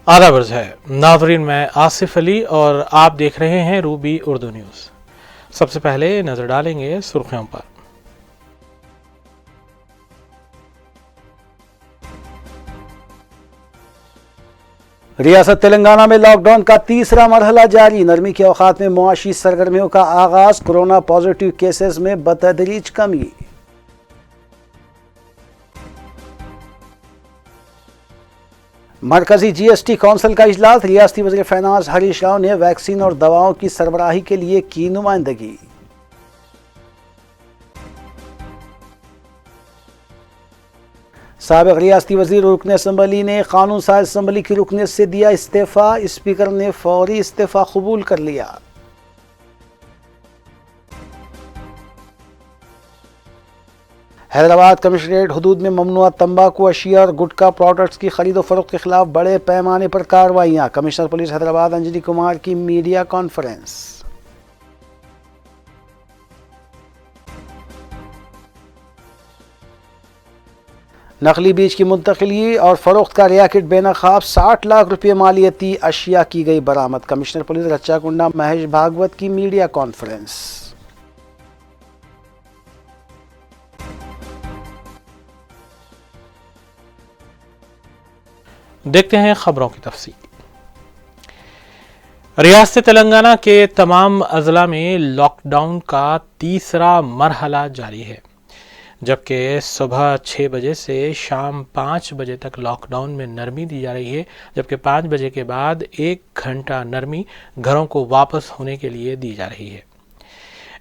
آداب عرض ہے ناظرین، میں آصف علی اور آپ دیکھ رہے ہیں روبی اردو نیوز۔ سب سے پہلے نظر ڈالیں گے سرخیوں پر۔ ریاست تلنگانہ میں لاک ڈاؤن کا تیسرا مرحلہ جاری، نرمی کے اوقات میں معاشی سرگرمیوں کا آغاز، کورونا پازیٹیو کیسز میں بتدریج کمی۔ مرکزی جی ایس ٹی کونسل کا اجلاس، ریاستی وزیر فائنانس ہریش راؤ نے ویکسین اور دواؤں کی سربراہی کے لیے کی نمائندگی۔ سابق ریاستی وزیر اور رکن اسمبلی نے قانون ساز اسمبلی کی رکنیت سے دیا استعفیٰ، اسپیکر نے فوری استعفیٰ قبول کر لیا۔ حیدرآباد کمشنریٹ حدود میں ممنوعہ تمباکو اشیاء اور گٹکا پروڈکٹس کی خرید و فروخت کے خلاف بڑے پیمانے پر کارروائیاں، کمشنر پولیس حیدرآباد انجنی کمار کی میڈیا کانفرنس۔ نقلی بیج کی منتقلی اور فروخت کا ریاکٹ بے نقاب، 60 لاکھ روپے مالیتی اشیاء کی گئی برآمد، کمشنر پولیس رچا کنڈا مہیش بھاگوت کی میڈیا کانفرنس۔ دیکھتے ہیں خبروں کی تفصیل۔ ریاست تلنگانہ کے تمام اضلاع میں لاک ڈاؤن کا تیسرا مرحلہ جاری ہے، جبکہ صبح 6 بجے سے شام 5 بجے تک لاک ڈاؤن میں نرمی دی جا رہی ہے، جبکہ 5 بجے کے بعد 1 گھنٹہ نرمی گھروں کو واپس ہونے کے لیے دی جا رہی ہے۔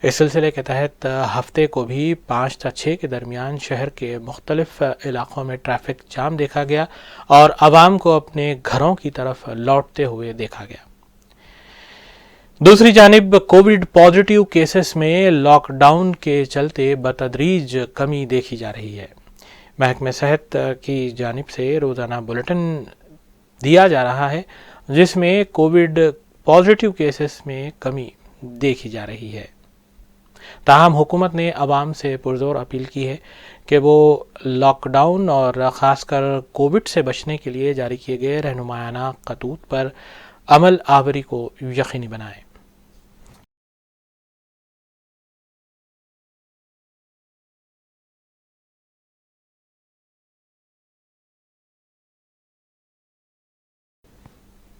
اس سلسلے کے تحت ہفتے کو بھی 5 تا 6 کے درمیان شہر کے مختلف علاقوں میں ٹریفک جام دیکھا گیا اور عوام کو اپنے گھروں کی طرف لوٹتے ہوئے دیکھا گیا۔ دوسری جانب کووڈ پازیٹیو کیسز میں لاک ڈاؤن کے چلتے بتدریج کمی دیکھی جا رہی ہے۔ محکمہ صحت کی جانب سے روزانہ بلیٹن دیا جا رہا ہے، جس میں کووڈ پازیٹیو کیسز میں کمی دیکھی جا رہی ہے۔ تاہم حکومت نے عوام سے پرزور اپیل کی ہے کہ وہ لاک ڈاؤن اور خاص کر کووڈ سے بچنے کے لیے جاری کیے گئے رہنمایانہ خطوط پر عمل آوری کو یقینی بنائیں۔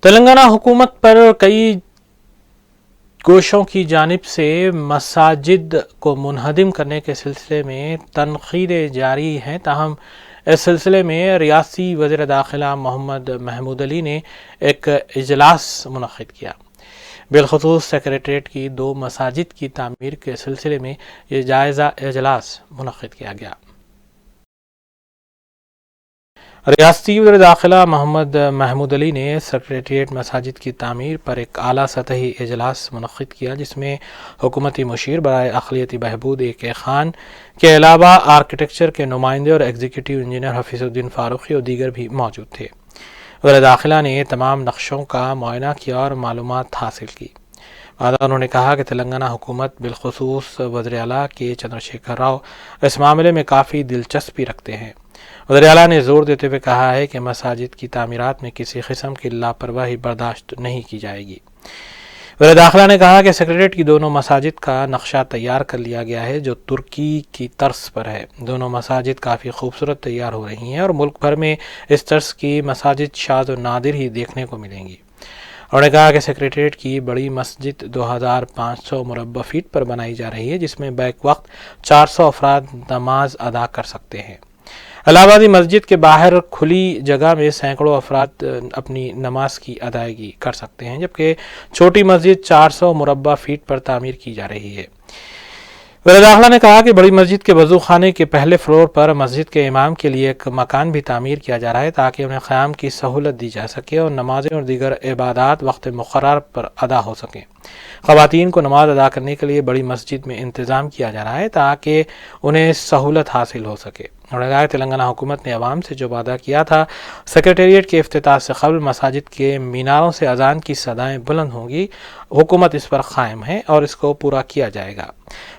تلنگانہ حکومت پر کئی گوشوں کی جانب سے مساجد کو منہدم کرنے کے سلسلے میں تنقیدیں جاری ہیں، تاہم اس سلسلے میں ریاستی وزیر داخلہ محمد محمود علی نے ایک اجلاس منعقد کیا۔ بالخصوص سیکریٹریٹ کی 2 مساجد کی تعمیر کے سلسلے میں یہ جائزہ اجلاس منعقد کیا گیا۔ ریاستی وزیر داخلہ محمد محمود علی نے سیکریٹریٹ مساجد کی تعمیر پر ایک اعلیٰ سطحی اجلاس منعقد کیا، جس میں حکومتی مشیر برائے اقلیتی بہبود AK خان کے علاوہ آرکیٹیکچر کے نمائندے اور ایگزیکٹو انجینئر حفیظ الدین فاروقی اور دیگر بھی موجود تھے۔ وزیر داخلہ نے تمام نقشوں کا معائنہ کیا اور معلومات حاصل کی۔ بعد انہوں نے کہا کہ تلنگانہ حکومت بالخصوص وزیر اعلیٰ کے چندرشیکھر راؤ اس معاملے میں کافی دلچسپی رکھتے ہیں۔ وزیر اعلیٰ نے زور دیتے ہوئے کہا ہے کہ مساجد کی تعمیرات میں کسی قسم کی لاپرواہی برداشت نہیں کی جائے گی۔ وزیر داخلہ نے کہا کہ سیکریٹریٹ کی دونوں مساجد کا نقشہ تیار کر لیا گیا ہے، جو ترکی کی طرز پر ہے۔ دونوں مساجد کافی خوبصورت تیار ہو رہی ہیں اور ملک بھر میں اس طرز کی مساجد شاذ و نادر ہی دیکھنے کو ملیں گی۔ انہوں نے کہا کہ سیکریٹریٹ کی بڑی مسجد 2500 مربع فٹ پر بنائی جا رہی ہے، جس میں بیک وقت 400 افراد نماز ادا کر سکتے ہیں۔ الہ آبادی مسجد کے باہر کھلی جگہ میں سینکڑوں افراد اپنی نماز کی ادائیگی کر سکتے ہیں، جبکہ چھوٹی مسجد 400 مربع فٹ پر تعمیر کی جا رہی ہے۔ وزیر داخلہ نے کہا کہ بڑی مسجد کے وضو خانے کے پہلے فلور پر مسجد کے امام کے لیے ایک مکان بھی تعمیر کیا جا رہا ہے، تاکہ انہیں قیام کی سہولت دی جا سکے اور نمازیں اور دیگر عبادات وقت مقرر پر ادا ہو سکیں۔ خواتین کو نماز ادا کرنے کے لیے بڑی مسجد میں انتظام کیا جا رہا ہے تاکہ انہیں سہولت حاصل ہو سکے۔ انہوں نے کہا کہ تلنگانہ حکومت نے عوام سے جو وعدہ کیا تھا، سیکریٹریٹ کے افتتاح سے قبل مساجد کے میناروں سے اذان کی صدائیں بلند ہوں گی، حکومت اس پر قائم ہے اور اس کو پورا کیا جائے گا۔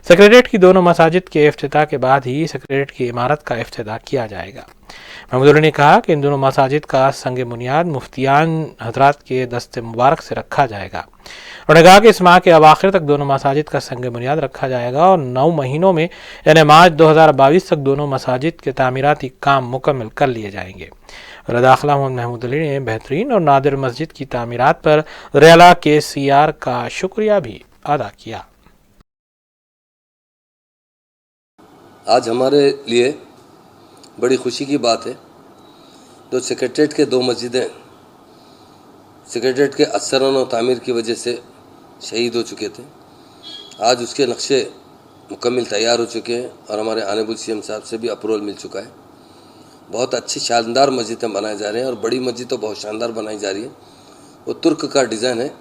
سیکریٹریٹ کی دونوں مساجد کے افتتاح کے بعد ہی سیکریٹریٹ کی عمارت کا افتتاح کیا جائے گا۔ महमूद अली ने कहा कि इन दोनों मसाजिद का संग बुनियाद मुफ्तियान हजरात के दस्ते मुबारक से रखा जाएगा। उन्होंने कहा कि इस माह के अवाखिर तक दोनों मसाजिद का संग बुनियाद रखा जाएगा और 9 महीनों में यानी मार्च 2022 तक दोनों मसाजिद के तामीराती काम मुकम्मल कर लिए जाएंगे। दाखिला मोहम्मद महमूद अली ने बेहतरीन और नादिर मस्जिद की तामीरात पर रेला KCR का शुक्रिया भी अदा किया। आज हमारे लिए बड़ी खुशी की बात है, जो सेक्रेटरीट के 2 मस्जिदें सेक्रेटरीट के असरान और तामीर की वजह से शहीद हो चुके थे, आज उसके नक्शे मुकम्मल तैयार हो चुके हैं और हमारे आनेबुल CM साहब से भी अप्रूवल मिल चुका है। बहुत अच्छी शानदार मस्जिदें बनाए जा रहे हैं और बड़ी मस्जिद तो बहुत शानदार बनाई जा रही है। वो तुर्क का डिज़ाइन है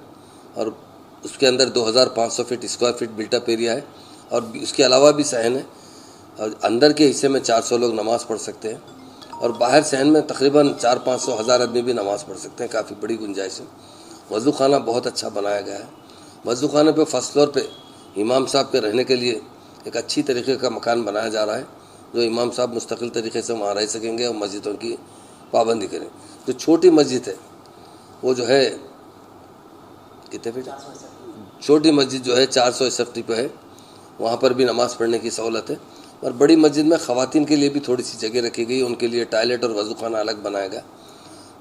और उसके अंदर 2500 feet square feet built up area है और उसके अलावा भी सहन है और अंदर के हिस्से में 400 लोग नमाज़ पढ़ सकते हैं और बाहर सहन में तकरीबन 400-500 हज़ार आदमी भी नमाज़ पढ़ सकते हैं। काफ़ी बड़ी गुंजाइश है। वज़ू खाना बहुत अच्छा बनाया गया है। वज़ू खाने पे फर्स्ट फ्लोर पे इमाम साहब के रहने के लिए एक अच्छी तरीके का मकान बनाया जा रहा है, जो इमाम साहब मुस्तकिल तरीके से वहाँ रह सकेंगे और मस्जिदों की पाबंदी करें। जो छोटी मस्जिद है वो जो है कितने फीट, छोटी मस्जिद जो है 400 SFT पे है, वहाँ पर भी नमाज़ पढ़ने की सहूलत है। और बड़ी मस्जिद में ख़वातीन के लिए भी थोड़ी सी जगह रखी गई, उनके लिए टॉयलेट और वज़ू खाना अलग बनाया गया।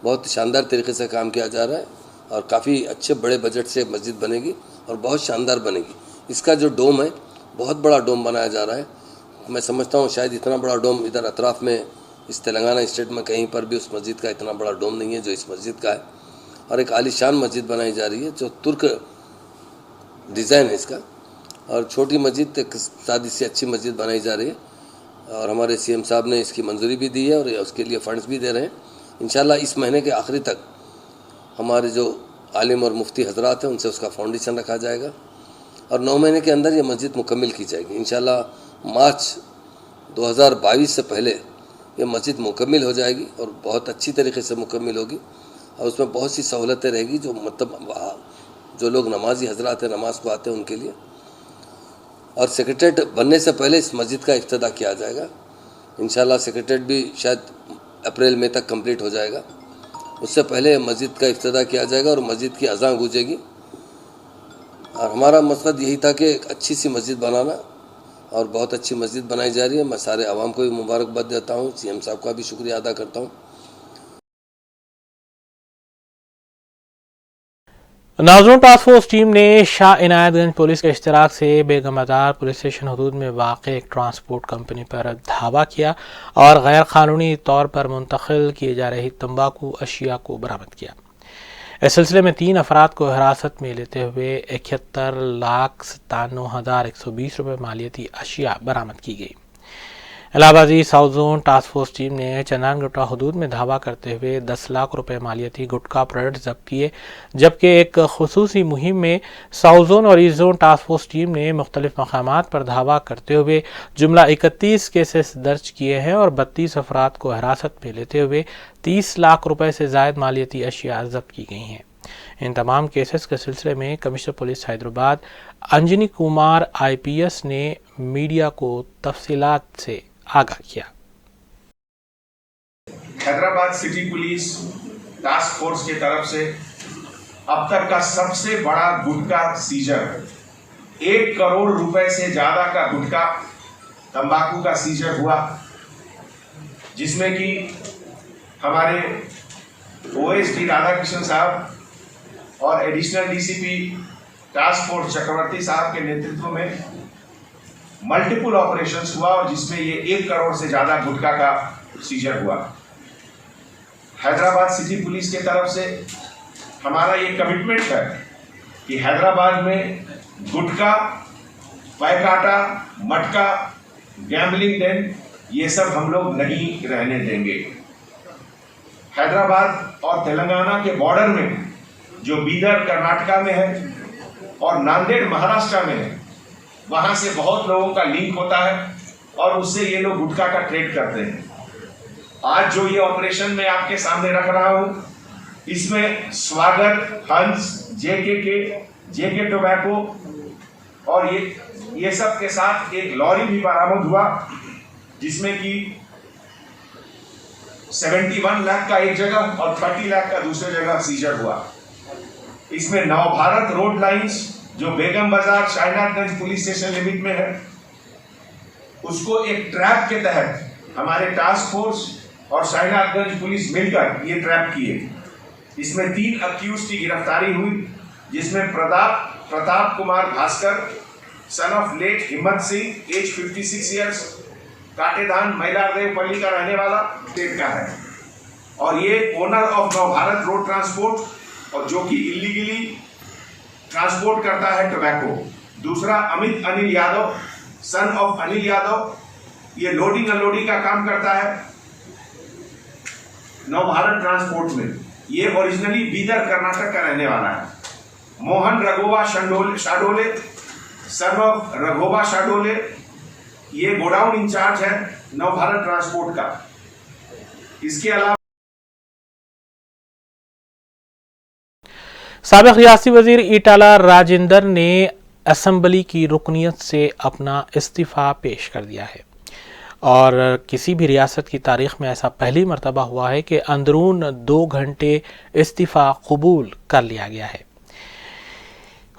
बहुत शानदार तरीके से काम किया जा रहा है और काफ़ी अच्छे बड़े बजट से मस्जिद बनेगी और बहुत शानदार बनेगी। इसका जो डोम है बहुत बड़ा डोम बनाया जा रहा है। मैं समझता हूँ शायद इतना बड़ा डोम इधर अतराफ़ में इस तेलंगाना स्टेट में कहीं पर भी उस मस्जिद का इतना बड़ा डोम नहीं है जो इस मस्जिद का है। और एक आलीशान मस्जिद बनाई जा रही है जो तुर्क डिज़ाइन है इसका, और छोटी मस्जिद एक सादी सी अच्छी मस्जिद बनाई जा रही है और हमारे CM साहब ने इसकी मंजूरी भी दी है और उसके लिए फ़ंड्स भी दे रहे हैं। इंशाल्लाह इस महीने के आखिरी तक हमारे जो आलिम और मुफ्ती हजरात हैं उनसे उसका फाउंडेशन रखा जाएगा और 9 महीने के अंदर ये मस्जिद मुकम्मल की जाएगी। इंशाल्लाह मार्च 2022 से पहले ये मस्जिद मुकम्मल हो जाएगी और बहुत अच्छी तरीके से मुकम्मल होगी और उसमें बहुत सी सहूलतें रहेगी जो मतलब जो लोग नमाजी हजरात हैं, नमाज को आते हैं उनके लिए। और सेक्रेटरीट बनने से पहले इस मस्जिद का इफ्तिताह किया जाएगा। इंशाल्लाह सेक्रेटरीट भी शायद अप्रैल मई तक कंप्लीट हो जाएगा। उससे पहले मस्जिद का इफ्तिताह किया जाएगा और मस्जिद की अज़ान गूंजेगी। और हमारा मकसद यही था कि एक अच्छी सी मस्जिद बनाना और बहुत अच्छी मस्जिद बनाई जा रही है। मैं सारे आवाम को भी मुबारकबाद देता हूँ, CM साहब का भी शुक्रिया अदा करता हूँ। नाज़रीन, टास्क फोर्स टीम ने शाह इनायतगंज पुलिस के इश्तराक से बेगमदार पुलिस स्टेशन हदूद में वाक़ एक ट्रांसपोर्ट कंपनी पर धावा किया और गैर क़ानूनी तौर पर मुंतकिल किए जा रही तंबाकू अशिया को बरामद किया। इस सिलसिले में 3 अफराद को हिरासत में लेते हुए 71,97,120 रुपये मालियती अशिया बरामद की गई। इलाहाबादी south zone task force team ने चंदान गुट्टा हदूद में धावा करते हुए 10 लाख रुपए मालियती गुटखा प्रोडक्ट जब्त किए, जबकि एक खुसूसी मुहिम में साउथ जोन और east zone task force team ने मुख्तलिफ मकामात पर धावा करते हुए जुमला 31 केसेस दर्ज किए हैं और 32 अफराद को हिरासत में लेते हुए 30 लाख रुपए से ज़ायद मालियती अशिया जब्त की गई हैं। इन तमाम केसेस के सिलसिले में commissioner police Hyderabad Anjani Kumar IPS ने मीडिया को तफसीलात से आगाह किया। Hyderabad city police task force की तरफ से अब तक का सबसे बड़ा गुटखा सीजर, 1 करोड़ रुपए से ज्यादा का गुटखा तंबाकू का सीजर हुआ, जिसमें कि हमारे OSD राधाकृष्ण साहब और एडिशनल DCP टास्क फोर्स चक्रवर्ती साहब के नेतृत्व में मल्टीपल ऑपरेशंस हुआ और जिसमें ये 1 करोड़ से ज्यादा गुटखा का सीजर हुआ। हैदराबाद सिटी पुलिस की तरफ से हमारा ये कमिटमेंट है कि हैदराबाद में गुटखा, पैकाटा, मटका, गैम्बलिंग डेन, ये सब हम लोग नहीं रहने देंगे। हैदराबाद और तेलंगाना के बॉर्डर में जो बीदर कर्नाटका में है और नांदेड़ महाराष्ट्र में है, वहां से बहुत लोगों का लिंक होता है और उससे ये लोग गुटखा का ट्रेड करते हैं। आज जो ये ऑपरेशन मैं आपके सामने रख रहा हूं, इसमें स्वागत, हंस, जेके टोबैको और ये सब के साथ एक लॉरी भी बरामद हुआ, जिसमें कि 71 लाख का एक जगह और 30 लाख का दूसरी जगह सीजर हुआ। इसमें नवभारत रोड लाइंस जो बेगम बाजार शाहनाथगंज पुलिस स्टेशन लिमिट में है, उसको एक ट्रैप के तहत हमारे टास्क फोर्स और शाहनाथगंज पुलिस मिलकर ये ट्रैप किए। इसमें 3 अक्यूज की गिरफ्तारी हुई, जिसमें Pratap Kumar Bhaskar son of late Himmat Singh age 56 years, Katedan Mailardevpally का रहने वाला स्टेट का है, और ये owner of Navbharat road transport और जो कि इलीगली ट्रांसपोर्ट करता है टोबैको। दूसरा अमित अनिल यादव सन ऑफ अनिल यादव, ये लोडिंग अनलोडिंग का काम करता है नवभारत ट्रांसपोर्ट में, ये ओरिजिनली बीदर कर्नाटक का रहने वाला है। मोहन रघोबा शाडोले सन ऑफ रघोबा शाडोले, ये गोडाउन इंचार्ज है नवभारत ट्रांसपोर्ट का। इसके अलावा साबिक रियासी वजीर ईटाला राजेंद्र ने असम्बली की रुकनियत से अपना इस्तीफ़ा पेश कर दिया है, और किसी भी रियासत की तारीख़ में ऐसा पहली मरतबा हुआ है कि अंदरून 2 घंटे इस्तीफ़ा कबूल कर लिया गया है।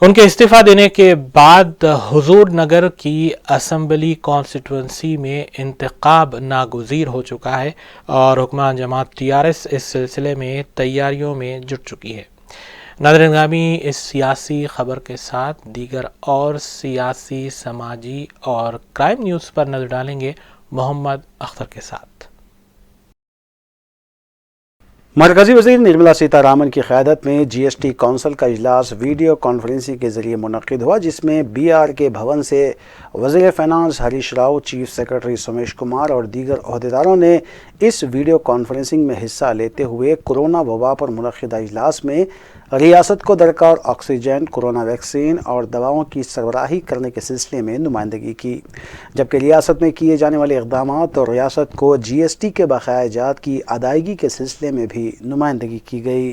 उनके इस्तीफ़ा देने के बाद हुजूर नगर की असम्बली कॉन्स्टिट्यूंसी में इंतखाब नागुज़ीर हो चुका है और हुक्मरान जमात TRS इस सिलसिले में तैयारियों में जुट चुकी है। नाज़रीन, इस सियासी खबर के साथ दीगर और सियासी, समाजी और क्राइम न्यूज़ पर नज़र डालेंगे मोहम्मद अख्तर के साथ। मरकज़ी वज़ीर निर्मला सीतारामन की क़यादत में GST कौंसिल का इजलास वीडियो कॉन्फ्रेंसिंग के ज़रिए मुनक़िद हुआ, जिसमें BRK भवन से वज़ीर finance Harish Rao, chief secretary Somesh Kumar और दीगर अहदेदारों ने इस वीडियो कॉन्फ्रेंसिंग में हिस्सा लेते हुए कोरोना वबा पर मुनक़िदा इजलास में रियासत को दरकार ऑक्सीजन, कोरोना वैक्सीन और दवाओं की सरबराही करने के सिलसिले में नुमाइंदगी की, जबकि रियासत में किए जाने वाले इक़दामात और रियासत को GST के बकाया जात की अदायगी के सिलसिले में भी नुमाइंदगी की गई।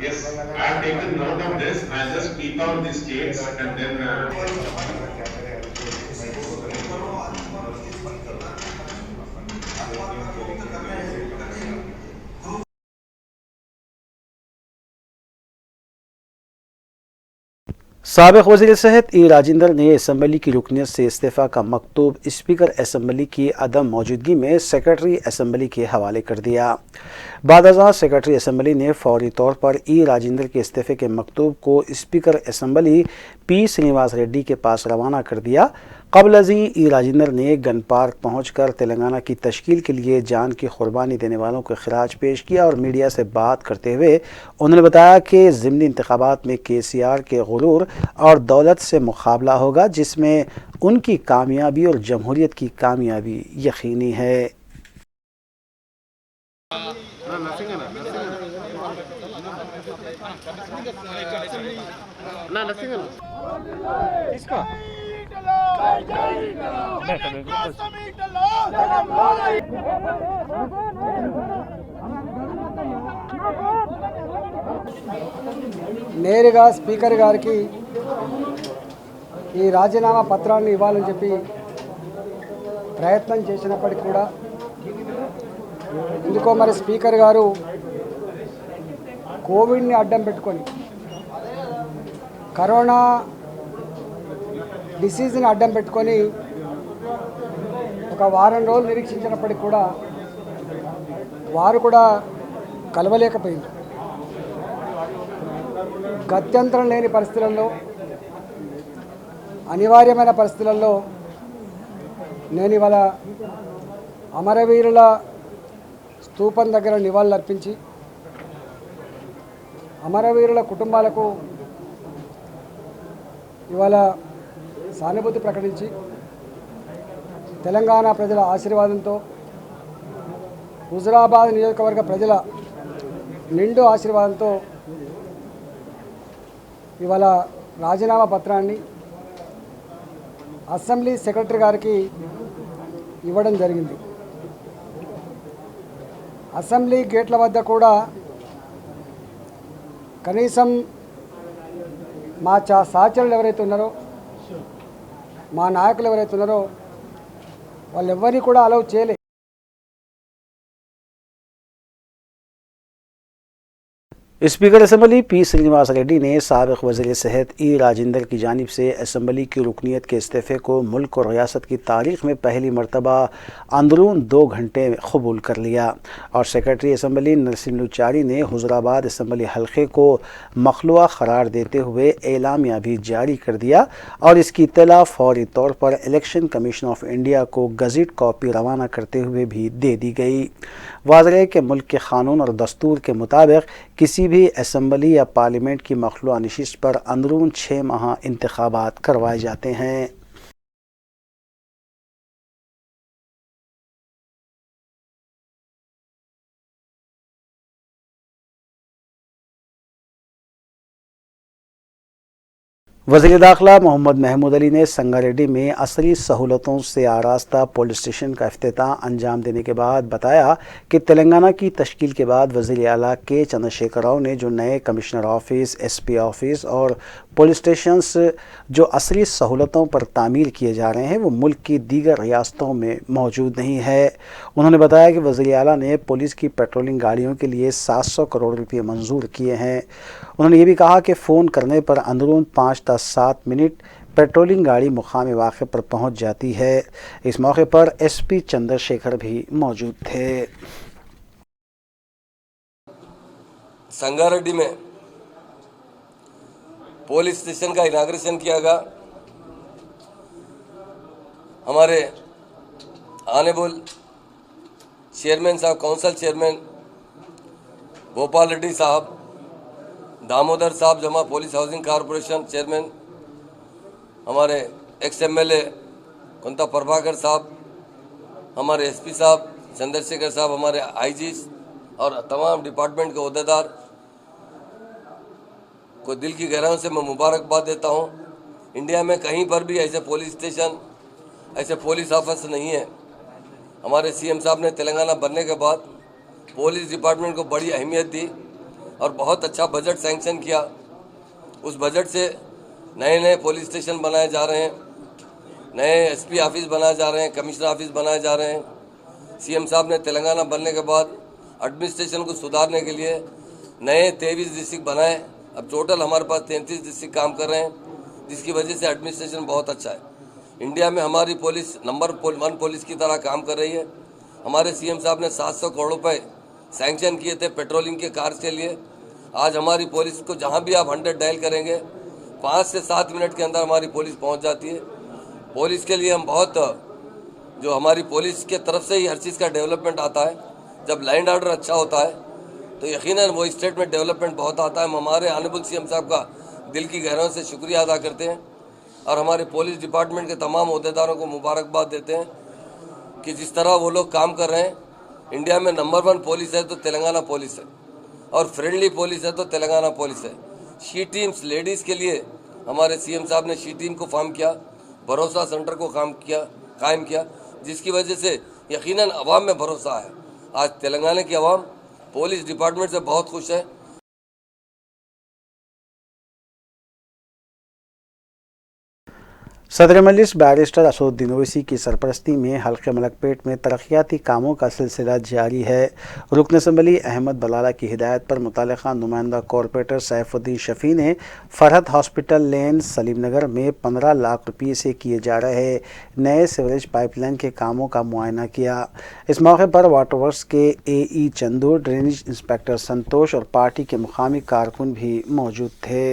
Yes, I have taken note of this. I'll just speak out the states and then साबिक़ वज़ीर सेहत E राजेंद्र ने असम्बली की रुकनियत से इस्तीफ़ा का मकतूब स्पीकर असम्बली की अदम मौजूदगी में सेक्रेटरी असम्बली के हवाले कर दिया। बादअज़ां सेक्रेटरी असम्बली ने फौरी तौर पर E राजेंद्र के इस्तीफ़े के मकतूब को speaker assembly P Srinivas Reddy के पास रवाना कर दिया। क़ब्ल अज़ीं E राजेंद्र ने गन पार्क पहुँचकर तेलंगाना की तश्कील के लिए जान की कुर्बानी देने वालों को खिराज पेश किया और मीडिया से बात करते हुए उन्होंने बताया कि ज़िमनी इंतखाबात में KCR के गुरूर और दौलत से मुकाबला होगा, जिसमें उनकी कामयाबी और जमहूरियत की कामयाबी यकीनी है। నేరుగా స్పీకర్ గారికి ఈ రాజీనామా పత్రాన్ని ఇవ్వాలని చెప్పి ప్రయత్నం చేసినప్పటికీ కూడా ఎందుకో మరి స్పీకర్ గారు కోవిడ్ని అడ్డం పెట్టుకొని, కరోనా డిసీజ్ని అడ్డం పెట్టుకొని ఒక వారం రోజులు నిరీక్షించినప్పటికీ కూడా వారు కూడా కలవలేకపోయింది. గత్యంతరం లేని పరిస్థితులలో, అనివార్యమైన పరిస్థితులలో నేను ఇవాళ అమరవీరుల స్తూపం దగ్గర నివాళులు అర్పించి అమరవీరుల కుటుంబాలకు ఇవాళ సానుభూతి ప్రకటించి తెలంగాణ ప్రజల ఆశీర్వాదంతో, హుజురాబాద్ నియోజకవర్గ ప్రజల నిండు ఆశీర్వాదంతో ఇవాళ రాజీనామా పత్రాన్ని అసెంబ్లీ సెక్రటరీ గారికి ఇవ్వడం జరిగింది. అసెంబ్లీ గేట్ల వద్ద కూడా కనీసం మా సహచరులు ఎవరైతే ఉన్నారో మా నాయకులు ఎవరైతే ఉన్నారో వాళ్ళెవ్వరిని కూడా అలౌ చేయలే. Speaker assembly P Srinivas Reddy ने साबिक वज़ीर सेहत ई राजेंद्र की जानिब से असम्बली की रुकनीत के इस्तीफ़े को मुल्क और रियासत की तारीख़ में पहली मरतबा अंदरून 2 घंटे कबूल कर लिया और सेक्रेटरी असम्बली नरसिम लुचारी ने हुज़ुराबाद असम्बली हल्के को मखलूआ करार देते हुए एलामिया भी जारी कर दिया और इसकी इत्तला फौरी तौर पर इलेक्शन कमीशन ऑफ इंडिया को गज़ट कॉपी रवाना करते हुए भी दे दी गई। वाज़ेह है कि मुल्क के क़ानून और दस्तूर के मुताबिक किसी भी असम्बली या पार्लियामेंट की मखलूआ नशिस्त पर अंदरून 6 माह इंतखाबात करवाए जाते हैं। वज़ीर दाखिला मोहम्मद महमूद अली ने संगारेड्डी में असली सहूलतों से आरास्ता पुलिस स्टेशन का इफ्तिताह अंजाम देने के बाद बताया कि तेलंगाना की तश्कील के बाद वज़ीर आला के चंद्रशेखर राव ने जो नए कमिश्नर ऑफिस, एसपी ऑफिस और पुलिस स्टेशंस जो असली सहूलतों पर तामीर किए जा रहे हैं वो मुल्क की दीगर रियासतों में मौजूद नहीं है। उन्होंने बताया कि वज़ीर आला ने पुलिस की पेट्रोलिंग गाड़ियों के लिए 700 करोड़ रुपये मंजूर किए हैं। उन्होंने ये भी कहा कि फ़ोन करने पर अंदरून 5 से 7 मिनट पेट्रोलिंग गाड़ी मुकाम वाक़े पर पहुंच जाती है। इस मौके पर एसपी चंद्रशेखर भी मौजूद थे। संगारेड्डी में पुलिस स्टेशन का इनाग्रेशन किया गया। हमारे ऑनरेबल चेयरमैन साहब, काउंसिल चेयरमैन गोपाल रेड्डी साहब, दामोदर साहब जमा पुलिस हाउसिंग कॉरपोरेशन चेयरमैन, हमारे एक्स एमएलए कुंता प्रभाकर साहब, हमारे एसपी साहब चंद्रशेखर साहब, हमारे आईजी और तमाम डिपार्टमेंट के अहदेदार को दिल की गहराइयों से मैं मुबारकबाद देता हूँ। इंडिया में कहीं पर भी ऐसे पुलिस स्टेशन, ऐसे पुलिस ऑफिस नहीं है। हमारे सीएम साहब ने तेलंगाना बनने के बाद पुलिस डिपार्टमेंट को बड़ी अहमियत दी और बहुत अच्छा बजट सैंक्शन किया। उस बजट से नए नए पुलिस स्टेशन बनाए जा रहे हैं, नए एसपी ऑफिस बनाए जा रहे हैं, कमिश्नर ऑफिस बनाए जा रहे हैं। सीएम साहब ने तेलंगाना बनने के बाद एडमिनिस्ट्रेशन को सुधारने के लिए नए 23 डिस्ट्रिक्ट बनाए। अब टोटल हमारे पास 33 डिस्ट्रिक्ट काम कर रहे हैं, जिसकी वजह से एडमिनिस्ट्रेशन बहुत अच्छा है। इंडिया में हमारी पुलिस नंबर 1 पुलिस की तरह काम कर रही है। हमारे सीएम साहब ने 700 करोड़ रुपए सैंक्शन किए थे पेट्रोलिंग के कार्य के लिए। आज हमारी पुलिस को जहां भी आप 100 डायल करेंगे 5 से 7 मिनट के अंदर हमारी पुलिस पहुंच जाती है। पुलिस के लिए हम बहुत, जो हमारी पुलिस के तरफ से ही हर चीज़ का डेवलपमेंट आता है। जब लैंड ऑर्डर अच्छा होता है तो यकीनन वो स्टेट में डेवलपमेंट बहुत आता है। हम हमारे ऑनरेबल सीएम साहब का दिल की गहराइयों से शुक्रिया अदा करते हैं और हमारे पुलिस डिपार्टमेंट के तमाम अहदेदारों को मुबारकबाद देते हैं कि जिस तरह वो लोग काम कर रहे हैं। इंडिया में नंबर 1 पुलिस है तो तेलंगाना पुलिस है, और फ्रेंडली पुलिस है तो तेलंगाना पुलिस है। शी टीम्स लेडीज़ के लिए हमारे सीएम साहब ने शी टीम को फॉर्म किया, भरोसा सेंटर को कायम किया, जिसकी वजह से यकीनन अवाम में भरोसा है। आज तेलंगाना की अवाम पुलिस डिपार्टमेंट से बहुत खुश है। सदर मजलिस बैरिस्टर असदुद्दीन ओवैसी की सरपरस्ती में हल्के मलकपेट में तरक्याती कामों का सिलसिला जारी है। रुकन असम्बली अहमद बलाला की हिदायत पर मुतल्लिका नुमाइंदा कॉरपोरेटर सैफुद्दीन शफी ने फरहत हॉस्पिटल लेन सलीम नगर में 15 लाख रुपये से किए जा रहे नए सीवरेज पाइपलाइन के कामों का मुआयना किया। इस मौके पर वाटर वर्क्स के AE चंदू, ड्रेनेज इंस्पेक्टर संतोष और पार्टी के मुकामी कारकुन भी मौजूद थे।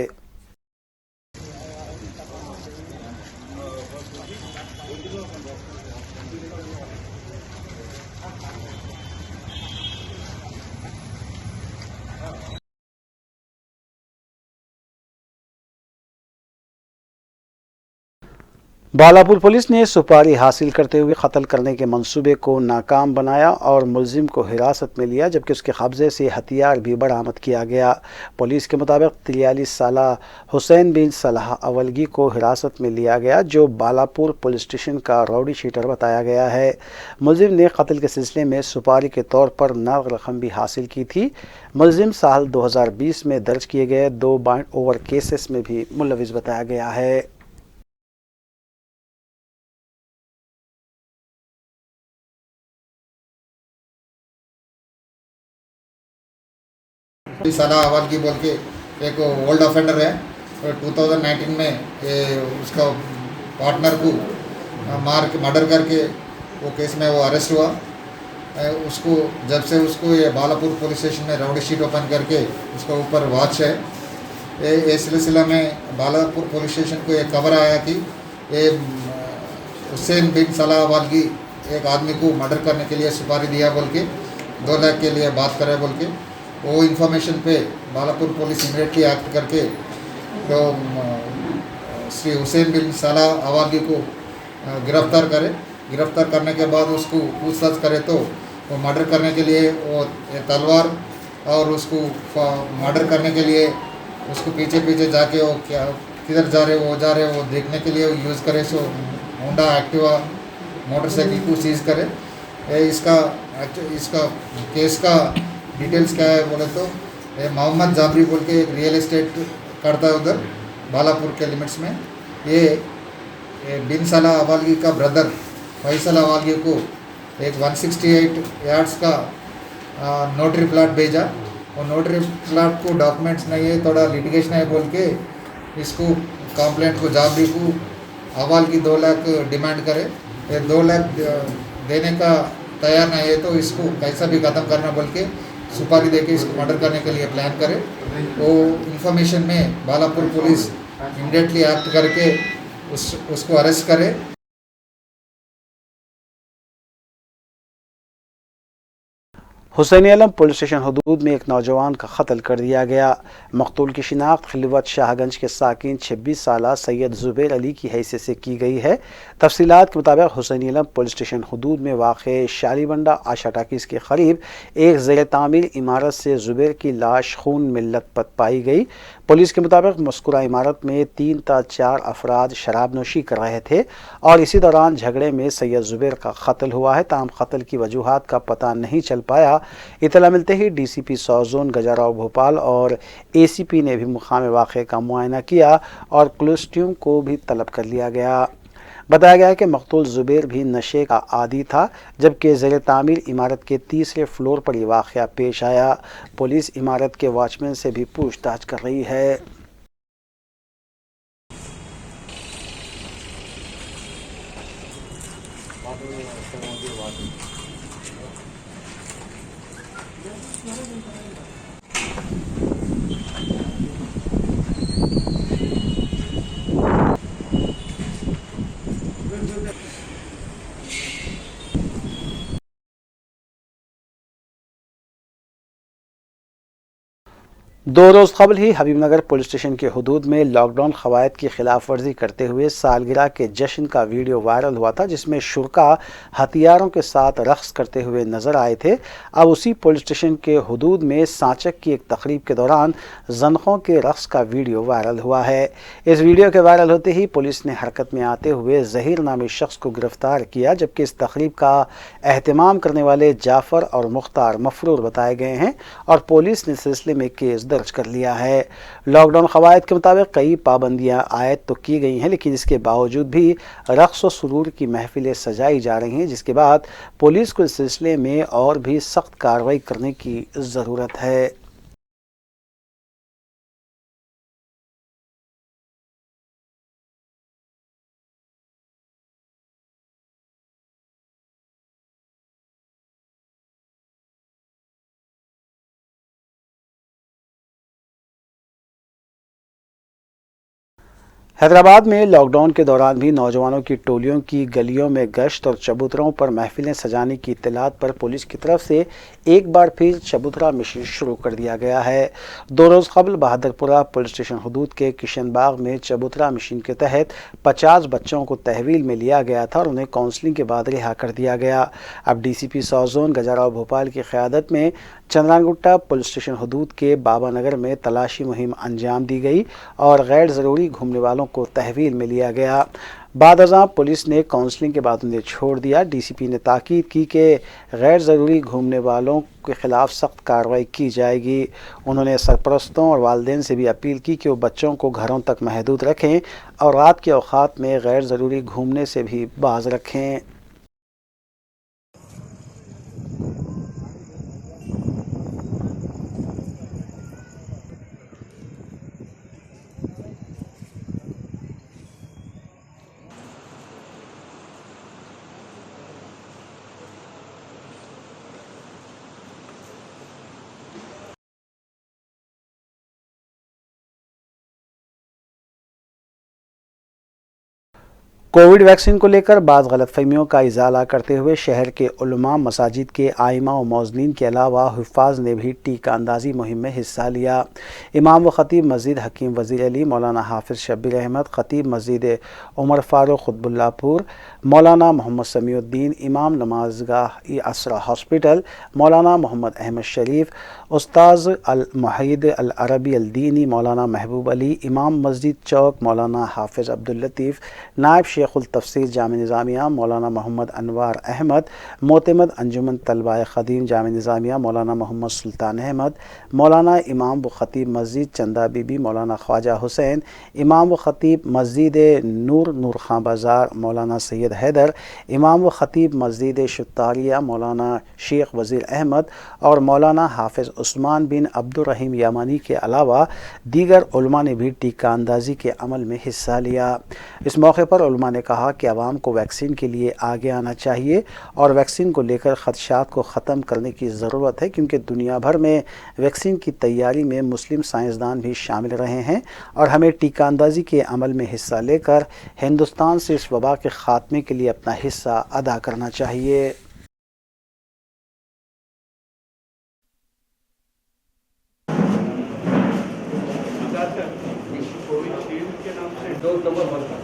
बालापुर पुलिस ने सुपारी हासिल करते हुए कत्ल करने के मंसूबे को नाकाम बनाया और मुलजिम को हिरासत में लिया, जबकि उसके कब्जे से हथियार भी बरामद किया गया। पुलिस के मुताबिक 43 साला हुसैन बिन सलाह अवलगी को हिरासत में लिया गया, जो बालापुर पुलिस स्टेशन का राउडी शीटर बताया गया है। मुलजिम ने कत्ल के सिलसिले में सुपारी के तौर पर नगद रकम भी हासिल की थी। मुलजिम साल 2020 में दर्ज किए गए 2 बाइंड ओवर केसेस में भी मुलविस बताया गया है। सलाह अवाल की बोल के एक ओल्ड ऑफेंडर है, 2019 में ये उसका पार्टनर को मर्डर करके वो केस में वो अरेस्ट हुआ। उसको जब से उसको ये बालापुर पुलिस स्टेशन में राउडी शीट ओपन करके उसके ऊपर वॉच है। ये सिलसिला में बालापुर पुलिस स्टेशन को एक खबर आया कि ये हुसैन बिन सलाह अवाल की एक आदमी को मर्डर करने के लिए सुपारी दिया बोल के 2 लाख के लिए बात करे बोल के, वो इन्फॉर्मेशन पे बालापुर पुलिस इमीडिएटली एक्ट करके तो श्री हुसैन बिन सलाह अवाली को गिरफ्तार करे। गिरफ्तार करने के बाद उसको पूछताछ करे तो वो मर्डर करने के लिए वो तलवार और उसको मर्डर करने के लिए उसको पीछे पीछे जाके वो क्या किधर जा रहे वो देखने के लिए यूज़ करे। सो होंडा एक्टिवा मोटरसाइकिल को सीज करे। इसका केस का डिटेल्स क्या है बोले तो मोहम्मद जाबरी बोल के एक रियल एस्टेट करता है उधर बालापुर के लिमिट्स में। ये बिन सलाह अवालगी का ब्रदर फैसल अवालगी को एक 168 यार्ड्स का नोटरी प्लाट भेजा। और नोटरी प्लाट को डॉक्यूमेंट्स नहीं है, थोड़ा लिटिगेशन है बोल के इसको कंप्लेंट को जाबरी को अवाल की 2 लाख डिमांड करे। ये 2 लाख देने का तैयार नहीं है तो इसको कैसा भी ख़त्म करना बोल के सुपारी देके इसको मर्डर करने के लिए प्लान करे। वो इन्फॉर्मेशन में बालापुर पुलिस इमीडिएटली एक्ट करके उसको अरेस्ट करे। हुसैनी आलम पुलिस स्टेशन हदूद में एक नौजवान का कत्ल कर दिया गया। मकतूल की शिनाख्त खिलवत शाहगंज के साकिन 26 साला सैयद जुबैर अली की हैसियत से की गई है। तफसीलात के मुताबिक हुसैनी आलम पुलिस स्टेशन हदूद में वाक़ शालीबंडा आशा टाकीज़ के करीब एक ज़ेर तामीर इमारत से जुबैर की लाश खून में लथपथ पाई गई। पुलिस के मुताबिक मज़कूरा इमारत में 3 ta 4 अफराद शराब नोशी कर रहे थे और इसी दौरान झगड़े में सैयद जुबैर का कत्ल हुआ है। ताहम कत्ल की वजूहात का पता नहीं चल पाया। इतला मिलते ही DCP साउथ जोन गजाराव भोपाल और ACP ने भी मुकाम वाक़े का मुआयना किया और पुलिस टीम को भी तलब कर लिया गया। बताया गया है कि मकतूल जुबैर भी नशे का आदी था, जबकि ज़ेर तामीर इमारत के 3रे फ्लोर पर यह वाक़या पेश आया। पुलिस इमारत के वॉचमैन से भी पूछताछ कर रही है। दो रोज़ कबल ही हबीबनगर पुलिस स्टेशन के हदूद में लॉकडाउन क़वायद की खिलाफ वर्जी करते हुए सालगिरह के जश्न का वीडियो वायरल हुआ था, जिसमें शुरका हथियारों के साथ रक़्स करते हुए नजर आए थे। अब उसी पुलिस स्टेशन के हदूद में सांचक की एक तकरीब के दौरान ज़नख़ों के रक़्स का वीडियो वायरल हुआ है। इस वीडियो के वायरल होते ही पुलिस ने हरकत में आते हुए ज़हीर नामी शख्स को गिरफ्तार किया, जबकि इस तकरीब का एहतमाम करने वाले जाफ़र और मुख्तार मफरूर बताए गए हैं और पुलिस ने सिलसिले में केस दर्ज कर लिया है। लॉकडाउन क़वायद के मुताबिक कई पाबंदियां आयद तो की गई हैं, लेकिन इसके बावजूद भी रक़्स व सुरूर की महफिलें सजाई जा रही हैं, जिसके बाद पुलिस को इस सिलसिले में और भी सख्त कार्रवाई करने की ज़रूरत है। हैदराबाद में लॉकडाउन के दौरान भी नौजवानों की टोलियों की गलियों में गश्त और चबूतरों पर महफिलें सजाने की इत्तलात पर पुलिस की तरफ से एक बार फिर चबूतरा मिशन शुरू कर दिया गया है। 2 रोज़ कबल बहादुरपुरा पुलिस स्टेशन हदूद के किशन बाग में चबूतरा मिशन के तहत 50 बच्चों को तहवील में लिया गया था और उन्हें काउंसलिंग के बाद रिहा कर दिया गया। अब DCP साउथ जोन गजाराव भोपाल की क़यादत में चंद्रानगुट्टा पुलिस स्टेशन हदूद के बाबा नगर में तलाशी मुहिम अंजाम दी गई और गैर ज़रूरी घूमने वालों को तहवील में लिया गया। बाद अज़ां पुलिस ने काउंसलिंग के बाद उन्हें छोड़ दिया। DCP ने ताकीद की कि गैर ज़रूरी घूमने वालों के ख़िलाफ़ सख्त कार्रवाई की जाएगी। उन्होंने सरपरस्तों और वालिदैन से भी अपील की कि वो बच्चों को घरों तक महदूद रखें और रात के औक़ात में गैर ज़रूरी घूमने से भी बाज रखें। कोविड वैक्सीन को लेकर बाज़ गलतफहमियों का इजाला करते हुए शहर के उलमा, मसाजिद के आइमा व मौज़नीन के अलावा हुफ़ाज़ ने भी टीका अंदाज़ी मुहिम में हिस्सा लिया। इमाम व ख़तीब मस्जिद हकीम वज़ीर अली मौलाना हाफिज़ शब्बीर अहमद, ख़तीब मस्जिद उमर फ़ारूक क़ुतबुल्लाहपुर मौलाना मोहम्मद समीउद्दीन, इमाम नमाज़गाह असरा हॉस्पिटल मौलाना मोहम्मद अहमद शरीफ, उस्ताज़ अल मुहीद अल अरबी अल दीनी मौलाना महबूब अली, इमाम मस्जिद चौक मौलाना हाफिज़ अब्दुल लतीफ़, नायब शेखुल तफसीर जामे निज़ामिया मौलाना मोहम्मद अनवार अहमद, मोतमद अंजुमन तलबाए ख़दीम जामे निज़ामिया मौलाना मोहम्मद सुल्तान अहमद, मौलाना इमाम व ख़तीब मस्जिद चंदा बीबी मौलाना ख्वाजा हुसैन, इमाम व ख़तीब मस्जिद नूर खां बाज़ार मौलाना सैयद हैदर, इमाम व ख़तीब मस्जिद शुत्तारिया मौलाना शेख वज़ीर अहमद और मौलाना हाफिज़ उस्मान बिन अब्दुर्रहीम यामानी के अलावा दीगर उलमा ने भी टीका अंदाज़ी के अमल में हिस्सा लिया। इस मौके पर उलमा ने कहा कि आवाम को वैक्सीन के लिए आगे आना चाहिए और वैक्सीन को लेकर ख़दशात को ख़त्म करने की ज़रूरत है, क्योंकि दुनिया भर में वैक्सीन की तैयारी में मुस्लिम साइंसदान भी शामिल रहे हैं और हमें टीका अंदाज़ी के अमल में हिस्सा लेकर हिंदुस्तान से इस वबा के ख़ात्मे के लिए अपना हिस्सा अदा करना चाहिए। डोज नंबर 1 का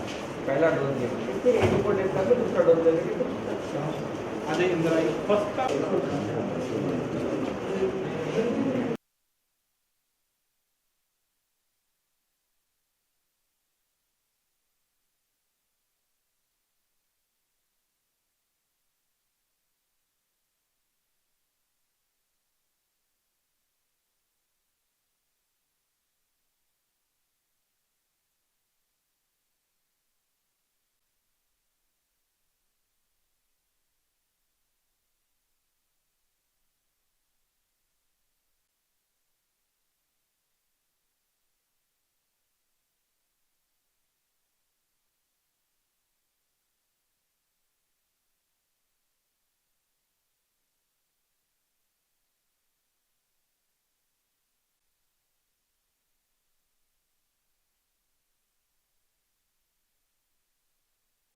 पहला डोज लेंगे, फिर 84 डेज का दूसरा डोज लेंगे। अरे इंदिरा फर्स्ट का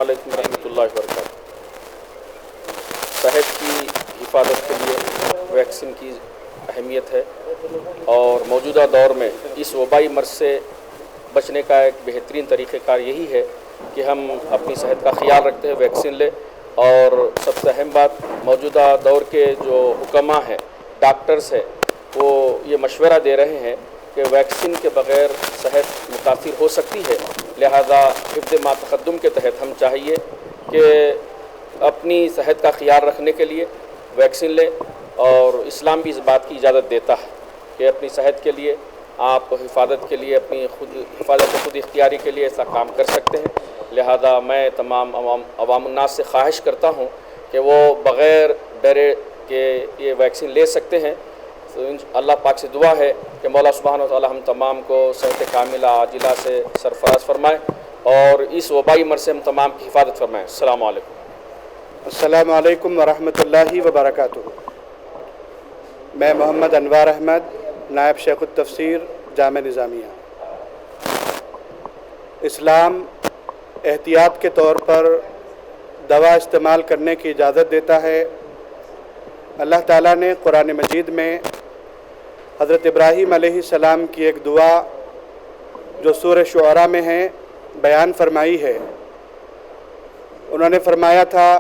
वालेकुम रहमतुल्लाहि व बरकातहू। सेहत की हिफाजत के लिए वैक्सीन की अहमियत है और मौजूदा दौर में इस वबाई मर्ज़ से बचने का एक बेहतरीन तरीक़ेकार यही है कि हम अपनी सेहत का ख्याल रखते हुए वैक्सीन लें। और सबसे अहम बात, मौजूदा दौर के जो हुक्मा हैं, डॉक्टर्स हैं, वो ये मशवरा दे रहे हैं कि वैक्सीन के बग़ैर सेहत मुतासिर हो सकती है। लिहाजा हिफ्ज़ मा तक़द्दुम के तहत हम चाहिए कि अपनी सेहत का ख्याल रखने के लिए वैक्सीन लें और इस्लाम भी इस बात की इजाज़त देता है कि अपनी सेहत के लिए आप हिफाजत के लिए अपनी खुद इख्तियारी के लिए ऐसा काम कर सकते हैं। लिहाजा मैं तमाम अवामुन्नास से ख्वाहिश करता हूँ कि वो बग़ैर डरे कि ये वैक्सीन ले सकते हैं। तो अल्लाह पाक से दुआ है कि मौला सुब्हान व तआला हम तमाम को सेहत कामिला आजिला से सरफराज फरमाए और इस वबाई मर्ज़ से हम तमाम की हिफाजत फरमाएँ। अस्सलामु अलैकुम। अस्सलामु अलैकुम व रहमतुल्लाहि व बरकातहू। मैं मोहम्मद अनवार अहमद, नायब शेखुल तफसीर जामे निज़ामिया। इस्लाम एहतियात के तौर पर दवा इस्तेमाल करने की इजाज़त देता है। अल्लाह ताला ने कुरान मजीद में हज़रत इब्राहीम अलैहिस्सलाम की एक दुआ जो सूरह शुअरा में है बयान फरमाई है। उन्होंने फरमाया था,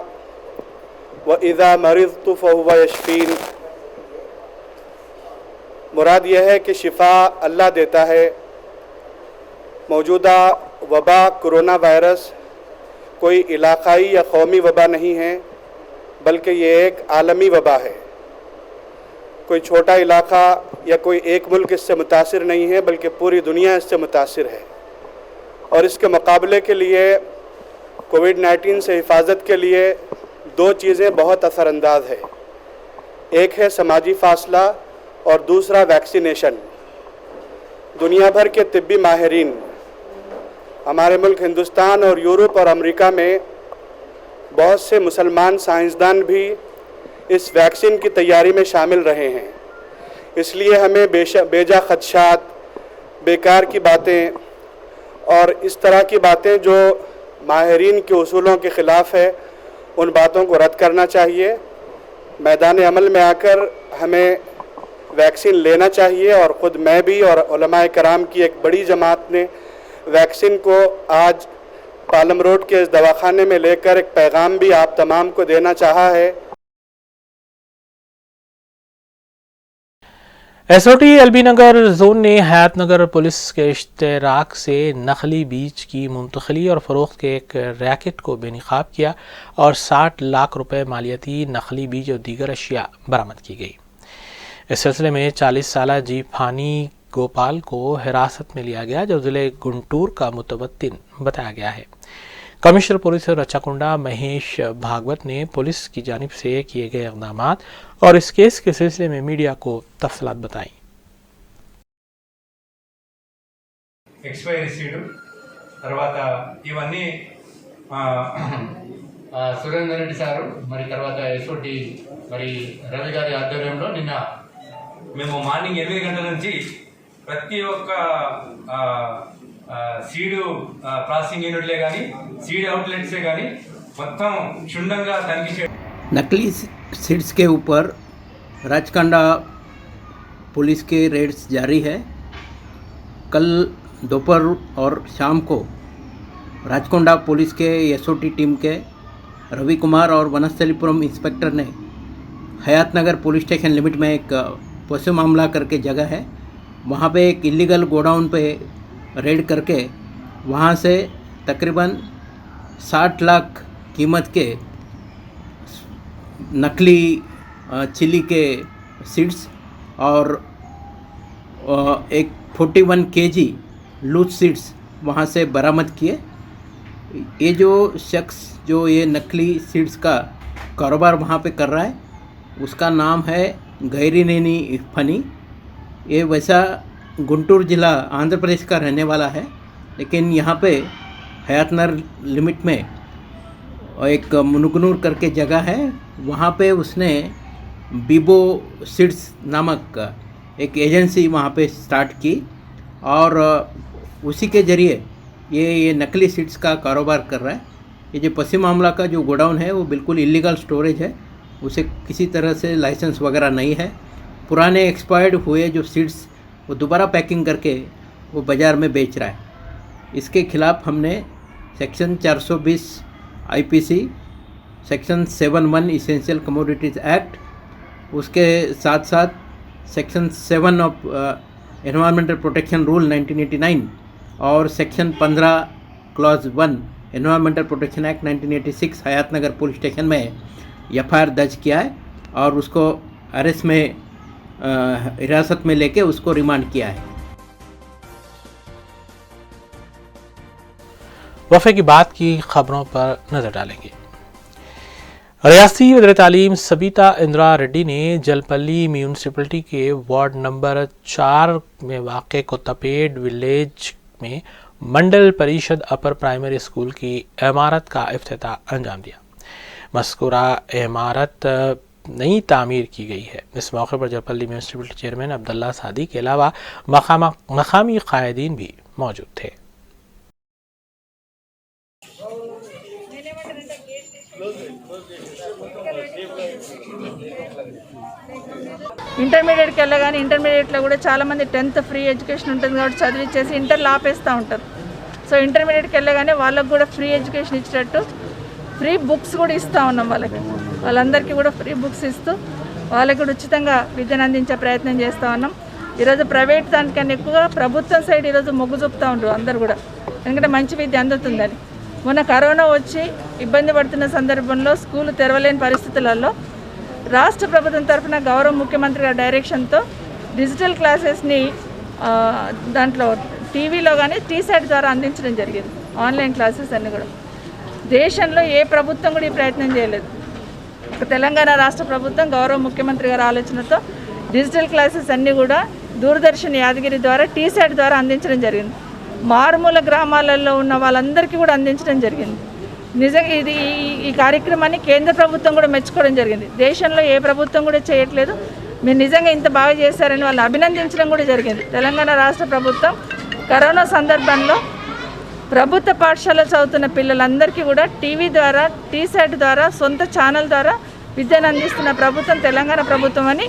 व इज़ा मरिज़तु फ़हुव यशफ़ीन। मुराद यह है कि शिफा अल्लाह देता है। मौजूदा वबा कोरोना वायरस कोई इलाक़ाई या कौमी वबा नहीं है, बल्कि ये एक आलमी वबा है। कोई छोटा इलाक़ा या कोई एक मुल्क इससे मुतासिर नहीं है, बल्कि पूरी दुनिया इससे मुतासिर है। और इसके मुकाबले के लिए कोविड-19 से हिफाजत के लिए दो चीज़ें बहुत असरअंदाज है। एक है समाजी फ़ासला और दूसरा वैक्सीनेशन। दुनिया भर के तिब्बी माहिरीन हमारे मुल्क हिंदुस्तान और यूरोप और अमेरिका में बहुत से मुसलमान साइंसदान भी इस वैक्सीन की तैयारी में शामिल रहे हैं। इसलिए हमें बेजा खदशात, बेकार की बातें और इस तरह की बातें जो माहिरीन के उसूलों के ख़िलाफ़ है, उन बातों को रद्द करना चाहिए। मैदान अमल में आकर हमें वैक्सीन लेना चाहिए और ख़ुद मैं भी और उलमाए कराम की एक बड़ी जमात ने वैक्सीन को आज पालम रोड के इस दवाखाने में लेकर एक पैगाम भी आप तमाम को देना चाहा है। एसओटी एलबी नगर जोन ने हयात नगर पुलिस के इश्तराक से नकली बीज की मुंतकली और फ़रोख्त के एक रैकेट को बेनकाब किया और 60 लाख रुपए मालियती नकली बीज और दीगर अशिया बरामद की गई। इस सिलसिले में 40 साला जीफानी गोपाल को हिरासत में लिया गया, जो ज़िले गुंटूर का मुतवत्तिन बताया गया है। कमिश्नर पुलिस रचाकुंडा महेश भागवत ने पुलिस की जानिब से किए गए इक़दामात और इस केस के सिलसिले में मीडिया को तफसीलात बताई। एक्सपायरी सीड తర్వాత ఇవన్నీ సురేందర్ రెడ్డి సారు మరి తర్వాత ఎస్ఓటి మరి రవి గారి ఆధ్వర్యంలో నిన్న మేము మార్నింగ్ 8 గంటల నుంచి ప్రతి ఒక్క సీడు ప్రాసెసింగ్ యూనిట్లే కానీ సీడ్ అవుట్లెట్సే కానీ మొత్తం క్షుణ్ణంగా తనిఖీ చేయడం। नकली सीड्स के ऊपर राचकांडा पुलिस के रेड्स जारी है। कल दोपहर और शाम को राचकोंडा पुलिस के एसओटी टीम के रवि कुमार और वनस्थलीपुरम इंस्पेक्टर ने हयात नगर पुलिस स्टेशन लिमिट में एक पशु मामला करके जगह है, वहाँ पे एक इलीगल गोडाउन पे रेड करके वहाँ से तकरीबन 60 लाख कीमत के नकली चिली के सीड्स और एक 41 केजी लूज सीड्स वहाँ से बरामद किए। ये जो शख्स जो ये नकली सीड्स का कारोबार वहाँ पे कर रहा है उसका नाम है गैरीनेनी इरफानी। ये वैसा गुंटूर ज़िला आंध्र प्रदेश का रहने वाला है, लेकिन यहाँ पे हयातनगर लिमिट में एक मुनगनूर करके जगह है, वहाँ पे उसने बीबो सीड्स नामक एक एजेंसी वहाँ पे स्टार्ट की और उसी के ज़रिए ये नकली सीड्स का कारोबार कर रहा है। ये जो पश्चिम मामला का जो गोडाउन है वो बिल्कुल इलीगल स्टोरेज है, उसे किसी तरह से लाइसेंस वगैरह नहीं है। पुराने एक्सपायर्ड हुए जो सीड्स वो दोबारा पैकिंग करके वो बाज़ार में बेच रहा है। इसके ख़िलाफ़ हमने section 420 IPC, section 71 essential commodities act, उसके साथ साथ section 7 of environmental protection rule 1989 और section 15 clause 1 environmental protection act 1986 हयात नगर पुलिस स्टेशन में एफआईआर दर्ज किया है और उसको अरेस्ट में हिरासत में लेके उसको रिमांड किया है। वफ़े की बात की खबरों पर नजर डालेंगे। रियासती वज़ीर तालीम सबीता इंदिरा रेड्डी ने जलपल्ली म्यूनसिपलिटी के वार्ड नंबर 4 में वाक़े कोत्तापेट विलेज में मंडल परिषद अपर प्राइमरी स्कूल की इमारत का इफ्तिताह अंजाम दिया। मज़कूरा इमारत नई तामीर की गई है। इस मौके पर जलपल्ली म्यूनसिपलिटी चेयरमैन अब्दुल्ला सादी के अलावा मकामी कायदीन भी मौजूद थे। ఇంటర్మీడియట్కి వెళ్ళగానే ఇంటర్మీడియట్లో కూడా చాలామంది 10th ఫ్రీ ఎడ్యుకేషన్ ఉంటుంది కాబట్టి చదివించేసి ఇంటర్లో ఆపేస్తూ ఉంటారు. సో ఇంటర్మీడియట్కి వెళ్ళగానే వాళ్ళకు కూడా ఫ్రీ ఎడ్యుకేషన్ ఇచ్చేటట్టు ఫ్రీ బుక్స్ కూడా ఇస్తూ ఉన్నాం. వాళ్ళందరికీ కూడా ఫ్రీ బుక్స్ ఇస్తూ వాళ్ళకి కూడా ఉచితంగా విద్యను అందించే ప్రయత్నం చేస్తూ ఉన్నాం. ఈరోజు ప్రైవేట్ దానికన్నా ఎక్కువగా ప్రభుత్వం సైడ్ ఈరోజు మొగ్గు చూపుతూ ఉంటారు అందరు కూడా, ఎందుకంటే మంచి విద్య అందుతుందని. మొన్న కరోనా వచ్చి ఇబ్బంది పడుతున్న సందర్భంలో స్కూల్ తెరవలేని పరిస్థితులలో రాష్ట్ర ప్రభుత్వం తరఫున గౌరవ ముఖ్యమంత్రి గారి డైరెక్షన్తో డిజిటల్ క్లాసెస్ని దాంట్లో టీవీలో కానీ టీసెట్ ద్వారా అందించడం జరిగింది. ఆన్లైన్ క్లాసెస్ అన్నీ కూడా దేశంలో ఏ ప్రభుత్వం కూడా ఈ ప్రయత్నం చేయలేదు. తెలంగాణ రాష్ట్ర ప్రభుత్వం గౌరవ ముఖ్యమంత్రి గారి ఆలోచనతో డిజిటల్ క్లాసెస్ అన్నీ కూడా దూరదర్శన్ యాదగిరి ద్వారా టీసెట్ ద్వారా అందించడం జరిగింది. మారుమూల గ్రామాలలో ఉన్న వాళ్ళందరికీ కూడా అందించడం జరిగింది. నిజంగా ఈ కార్యక్రమాన్ని కేంద్ర ప్రభుత్వం కూడా మెచ్చుకోవడం జరిగింది. దేశంలో ఏ ప్రభుత్వం కూడా చేయట్లేదు. మీరు నిజంగా ఇంత బాగా చేశారని వాళ్ళు అభినందించడం కూడా జరిగింది. తెలంగాణ రాష్ట్ర ప్రభుత్వం కరోనా సందర్భంలో ప్రభుత్వ పాఠశాల చదువుతున్న పిల్లలందరికీ కూడా టీవీ ద్వారా టీసాట్ ద్వారా సొంత ఛానల్ ద్వారా విద్యను అందిస్తున్న ప్రభుత్వం తెలంగాణ ప్రభుత్వం అని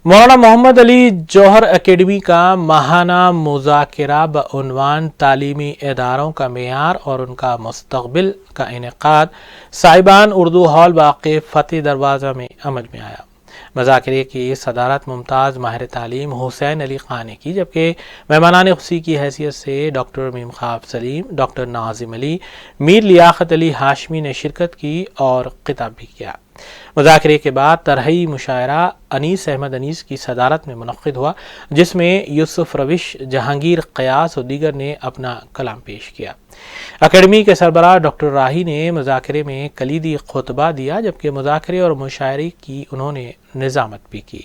मौलाना मोहम्मद अली जौहर एकेडमी का माहाना मुज़ाकिरा बउन्वान तालीमी इदारों का मेयार और उनका मुस्तक़बिल का इनेकाद साहिबान उर्दू हॉल वाक़ फ़तेह दरवाज़ा में अमल में आया। मुज़ाकरे की सदारत मुमताज़ माहिर तालीम हुसैन अली ख़ान ने की, जबकि मेहमानान ख़ुसूसी की हैसियत से डॉक्टर मीम ख़ाब सलीम, डॉक्टर नाज़िम अली, मीर लियाक़त अली हाशमी ने शिरकत की और ख़िताब भी किया। मुज़ाकरे के बाद तरही मुशायरा अनीस अहमद अनीस की सदारत में मुनक़्क़िद हुआ, जिसमें यूसुफ रविश, जहांगीर क़यास और दीगर ने अपना कलाम पेश किया। अकेडमी के सरबराह डॉक्टर राही ने मुज़ाकरे में कलीदी खुतबा दिया, जबकि मुज़ाकरे और मुशायरे की उन्होंने निज़ामत भी की।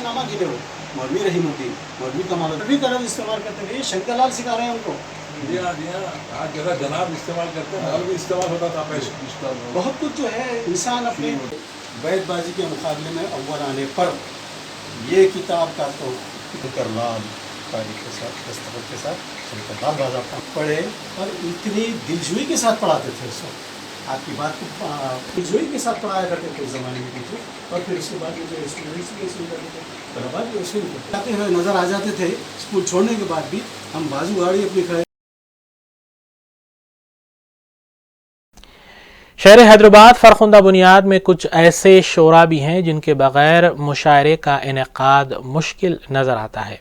नामा गिले हो मौलवी रहीमुद्दीन, मौलवी कमाल भी तरह इस्तेमाल करते थे। शंकरलाल सिखा रहे हैं उनको। आज जैसा जनाब इस्तेमाल करते हैं, भी इस्तेमाल होता था पहले। बहुत कुछ जो है इंसान अपने बैतबाजी के मुकाबले में अव्वल आने पर ये किताब का तो करलाल तारीख के साथ दस्तखत के साथ शंकरलाल बाज़ाब्ता पढ़े और इतनी दिलजोई के साथ पढ़ाते थे सब। आपकी बात को दिलजोई के साथ पढ़ाया करते थे उस ज़माने में टीचर। और फिर उसके बाद जो स्टूडेंट्स भी इसमें करते थे, तलबा भी उसमें जाते हुए नज़र आ जाते थे। स्कूल छोड़ने के बाद भी हम बाजू गाड़ी अपनी खड़े। शहर हैदराबाद फरखुंदा बुनियाद में कुछ ऐसे शोरा भी हैं जिनके बग़ैर मुशायरे का इनेकाद मुश्किल नज़र आता है।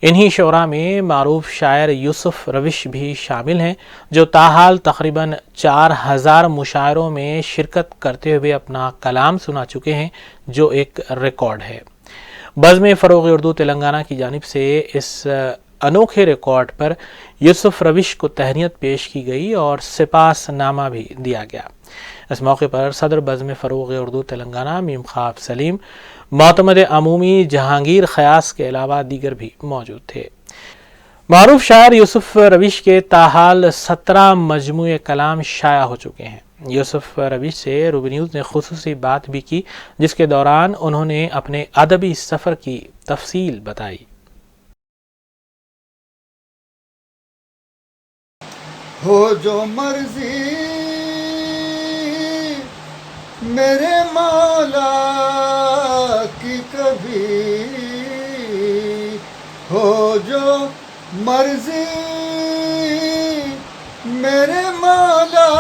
इन्हीं शोरा में मारूफ शायर यूसुफ रविश भी शामिल हैं, जो ताहाल तकरीबन 4000 मुशायरों में शिरकत करते हुए अपना कलाम सुना चुके हैं, जो एक रिकॉर्ड है। बज़्म फ़रोग़ उर्दू तेलंगाना की जानिब से इस अनोखे रिकॉर्ड पर यूसुफ रविश को तहनीत पेश की गई और सिपासनामा भी दिया गया। इस मौके पर सदर बज़्म फ़रोग़ उर्दू तेलंगाना मीम ख़ाब सलीम, मोतमद अमूमी जहांगीर ख़यास के अलावा दीगर भी मौजूद थे। मारूफ शायर यूसुफ रविश के ताहाल 17 मजमूए कलाम शाया हो चुके हैं। यूसुफ रविश से रूबी न्यूज़ ने खुसूसी बात भी की, जिसके दौरान उन्होंने अपने अदबी सफ़र की तफसील बताई। हो जो मर्जी मेरे मौला की कभी, हो जो मर्जी मेरे मौला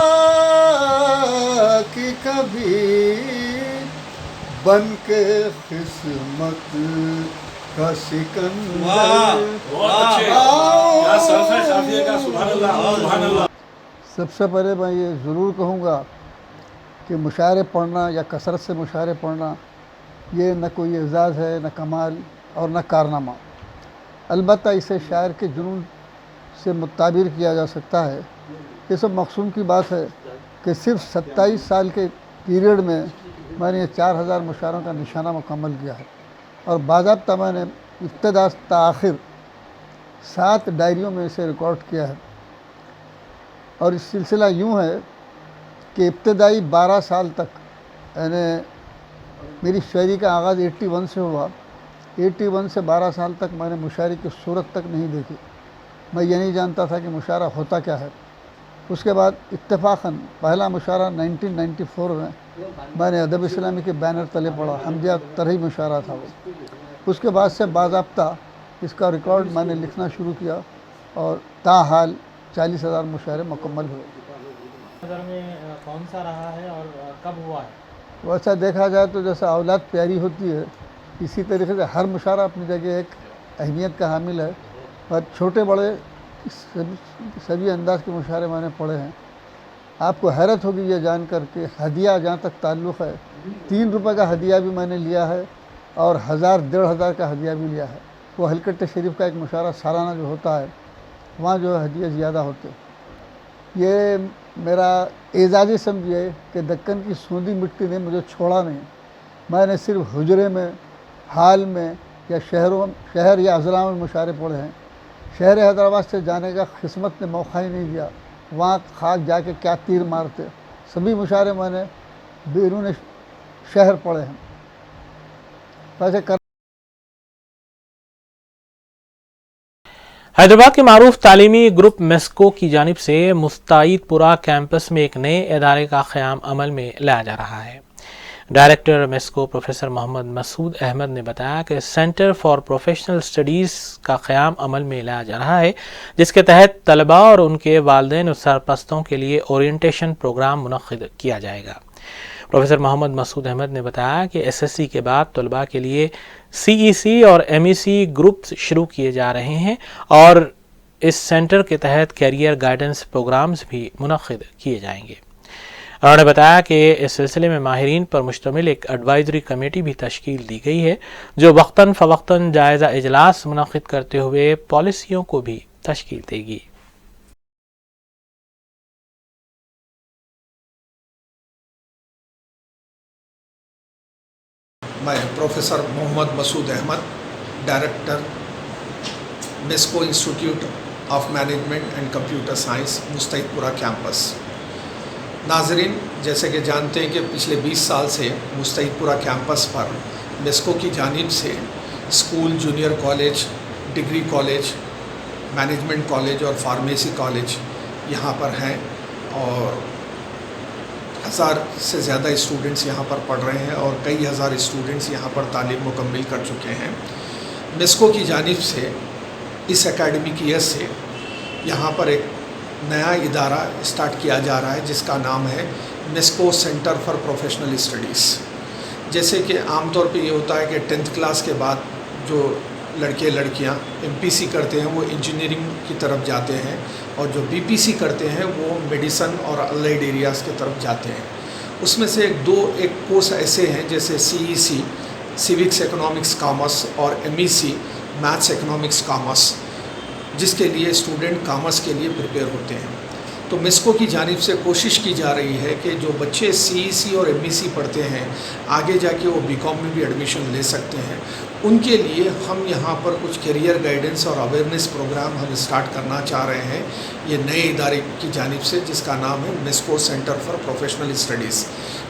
की कभी, बन के किस्मत का सिकंदर। सबसे पहले मैं ये ज़रूर कहूँगा कि मुशायरे पढ़ना या कसरत से मुशायरे पढ़ना ये न कोई एजाज़ है, न कमाल और न कारनामा। अलबत्ता इसे शायर के जुनून से मुताबिर किया जा सकता है। ये सब मकसूद की बात है कि सिर्फ 27 साल के पीरियड में मैंने ये 4000 मुशायरों का निशाना मुकम्मल किया है और बाज़ाब्ता मैंने इब्तिदा से आखिर 7 डायरियों में इसे रिकॉर्ड किया है। और इस सिलसिला यूँ है कि इब्तदाई 12 साल तक, यानी मेरी शायरी का आगाज़ 81 से हुआ। 81 से 12 साल तक मैंने मुशायरे की सूरत तक नहीं देखी। मैं ये नहीं जानता था कि मुशायरा होता क्या है। उसके बाद इत्तेफाकन पहला मुशायरा 1994 में मैंने अदब इस्लामी के बैनर तले पढ़ा। हमदिया तरही मुशायरा था वो। उसके बाद से बाज़ाब्ता इसका रिकॉर्ड मैंने लिखना शुरू किया और ताहाल 40,000 मुशायरे मुकम्मल हुए। नज़र में कौन सा रहा है और कब हुआ है? वैसा देखा जाए तो जैसा औलाद प्यारी होती है, इसी तरीके से हर मुशायरा अपनी जगह एक अहमियत का हामिल है। और छोटे बड़े सभी अंदाज के मुशायरे मैंने पढ़े हैं। आपको हैरत होगी ये जानकर कि हदिया जहाँ तक ताल्लुक़ है, 3 रुपये का हदिया भी मैंने लिया है और 1000-1500 का हदिया भी लिया है। वो हलकट शरीफ का एक मुशायरा सालाना जो होता है, वहाँ जो है हदिया ज़्यादा होते। ये मेरा एजाज़ी समझिए कि दक्कन की सूंदी मिट्टी ने मुझे छोड़ा नहीं। मैंने सिर्फ हुजरे में, हाल में या शहर या अज़ला में मुशायरे पढ़े हैं। शहर हैदराबाद से जाने का किस्मत ने मौका ही नहीं दिया। वहाँ खाक जाके क्या तीर मारते। सभी मुशायरे मैंने बैरून शहर पढ़े हैं। वैसे कर हैदराबाद के मारूफ तालीमी ग्रुप मेस्को की जानिब से मुस्तईदपुरा कैंपस में एक नए इदारे का क़याम अमल में लाया जा रहा है। डायरेक्टर मेस्को प्रोफेसर मोहम्मद मसूद अहमद ने बताया कि सेंटर फॉर प्रोफेशनल स्टडीज़ का क़याम अमल में लाया जा रहा है, जिसके तहत तलबा और उनके वालिदैन और सरपरस्तों के लिए ओरिएंटेशन प्रोग्राम मुनक़्क़िद किया जाएगा। प्रोफेसर मोहम्मद मसूद अहमद ने बताया कि एसएससी के बाद तलबा के लिए सीईसी और एमईसी ग्रुप्स शुरू किए जा रहे हैं और इस सेंटर के तहत कैरियर गाइडेंस प्रोग्राम्स भी मुनक़्क़िद किए जाएंगे। उन्होंने बताया कि इस सिलसिले में माहिरीन पर मुश्तमिल एक एडवाइजरी कमेटी भी तश्कील दी गई है, जो वक्तन फ़वक्तन जायज़ा इजलास मुनक़्क़िद करते हुए पॉलिसियों को भी तश्कील देगी। मैं professor Mohammad Masood Ahmed, director MESCO institute of management and computer science Mustaidpura campus. नाजरीन, जैसे कि जानते हैं कि पिछले 20 साल से मुस्तईदपुरा कैंपस पर मेस्को की जानिब से school, junior college, degree college, management college और फार्मेसी कॉलेज यहाँ पर हैं और 1000 से ज़्यादा स्टूडेंट्स यहाँ पर पढ़ रहे हैं और कई हज़ार स्टूडेंट्स यहाँ पर तालीम मुकम्मिल कर चुके हैं। मेस्को की जानिब से इस एकेडमिक ईयर से यहाँ पर एक नया इदारा स्टार्ट किया जा रहा है जिसका नाम है मेस्को सेंटर फॉर प्रोफेशनल स्टडीज़। जैसे कि आम तौर पे ये होता है कि 10th क्लास के बाद जो लड़के लड़कियाँ एमपीसी करते हैं वो इंजीनियरिंग की तरफ जाते हैं और जो बीपीसी करते हैं वो मेडिसन और अलाइड एरियाज़ की तरफ जाते हैं। उसमें से एक कोर्स ऐसे हैं जैसे सीईसी सिविक्स इकोनॉमिक्स कॉमर्स और एमईसी मैथ्स इकोनॉमिक्स कॉमर्स, जिसके लिए स्टूडेंट कॉमर्स के लिए प्रिपेयर होते हैं। तो मेस्को की जानिब से कोशिश की जा रही है कि जो बच्चे सीईसी और एमईसी पढ़ते हैं आगे जाके वो बीकॉम में भी एडमिशन ले सकते हैं, उनके लिए हम यहाँ पर कुछ करियर गाइडेंस और अवेयरनेस प्रोग्राम हम स्टार्ट करना चाह रहे हैं ये नए इदारे की जानिब से, जिसका नाम है मेस्को सेंटर फॉर प्रोफेशनल स्टडीज़,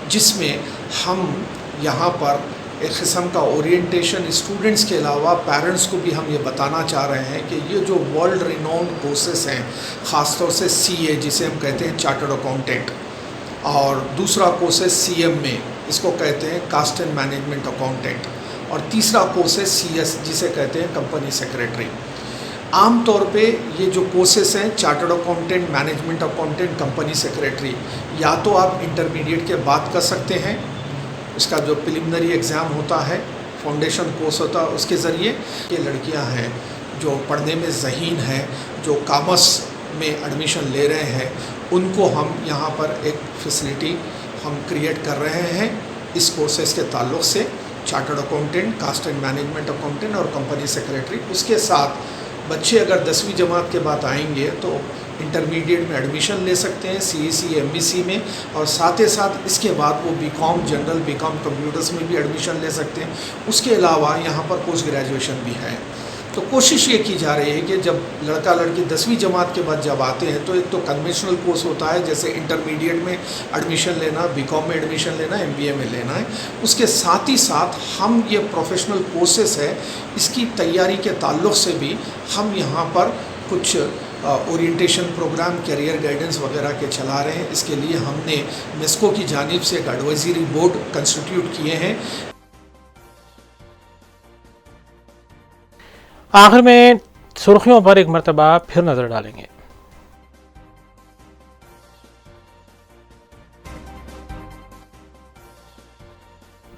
जिसमें हम यहाँ पर एक किस्म का ओरिएंटेशन स्टूडेंट्स के अलावा पेरेंट्स को भी हम ये बताना चाह रहे हैं कि ये जो वर्ल्ड रिनोन्ड कोर्सेस हैं, ख़ासतौर से सीए जिसे हम कहते हैं चार्टर्ड अकाउंटेंट, और दूसरा कोर्स है सीएमए, इसको कहते हैं कास्ट एंड मैनेजमेंट अकाउंटेंट, और तीसरा कोर्स है सीएस जिसे कहते हैं कंपनी सेक्रेटरी। आम तौर पे ये जो कोर्सेस हैं chartered accountant, management accountant, company secretary, या तो आप इंटरमीडिएट के बाद कर सकते हैं, इसका जो प्रिलिमिनरी एग्ज़ाम होता है, फाउंडेशन कोर्स होता है, उसके ज़रिए ये लड़कियां हैं जो पढ़ने में ज़हीन हैं, जो कॉमर्स में एडमिशन ले रहे हैं, उनको हम यहाँ पर एक फैसिलिटी हम क्रिएट कर रहे हैं इस कोर्सेज़ के ताल्लुक़ से, chartered accountant, cost and management accountant और कंपनी सेक्रेटरी। उसके साथ बच्चे अगर 10वीं जमात के बाद आएंगे तो इंटरमीडिएट में एडमिशन ले सकते हैं सीईसी एमबीसी में, और साथ ही साथ इसके बाद वो बीकॉम जनरल, बीकॉम कंप्यूटर्स में भी एडमिशन ले सकते हैं। उसके अलावा यहाँ पर पोस्ट ग्रेजुएशन भी है। तो कोशिश ये की जा रही है कि जब लड़का लड़की 10वीं जमात के बाद जब आते हैं तो एक तो कन्वेंशनल कोर्स होता है जैसे इंटरमीडिएट में एडमिशन लेना, बीकॉम में एडमिशन लेना, एमबीए में लेना है। उसके साथ ही साथ हम ये प्रोफेशनल कोर्सेस है इसकी तैयारी के ताल्लुक़ से भी हम यहाँ पर कुछ ओरिएंटेशन प्रोग्राम, कैरियर गाइडेंस वगैरह के चला रहे हैं। इसके लिए हमने मेस्को की जानिब से एक एडवाइजरी बोर्ड कंस्टिट्यूट किए हैं। आखिर में सुर्खियों पर एक मरतबा फिर नजर डालेंगे।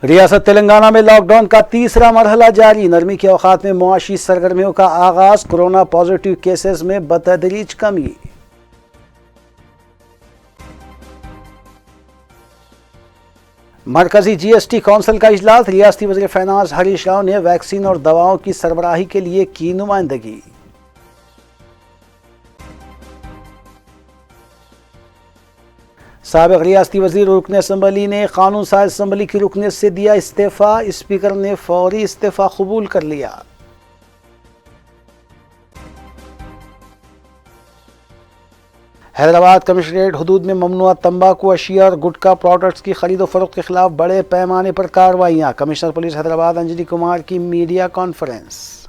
रियासत तेलंगाना में लॉकडाउन का तीसरा मरहला जारी, नरमी के औकात में मुआशी सरगर्मियों का आगाज, कोरोना पॉजिटिव केसेस में बतदरीज कमी। मरकजी जीएसटी काउंसिल का इजलास, रियासती वज़ीर फाइनेंस हरीश राव ने वैक्सीन और दवाओं की सरबराही के लिए की नुमाइंदगी। साबिक रियासती वज़ीर रुकन असम्बली ने कानून साज असम्बली की रुकनीत से दिया इस्तीफ़ा, स्पीकर ने फौरी इस्तीफ़ा कबूल कर लिया। حیدرآباد کمشنریٹ حدود میں ممنوعہ تمباکو اشیاء اور گٹکا پروڈکٹس کی خرید و فروخت کے خلاف بڑے پیمانے پر کارروائیاں. کمشنر پولیس حیدرآباد انجلی کمار کی میڈیا کانفرنس.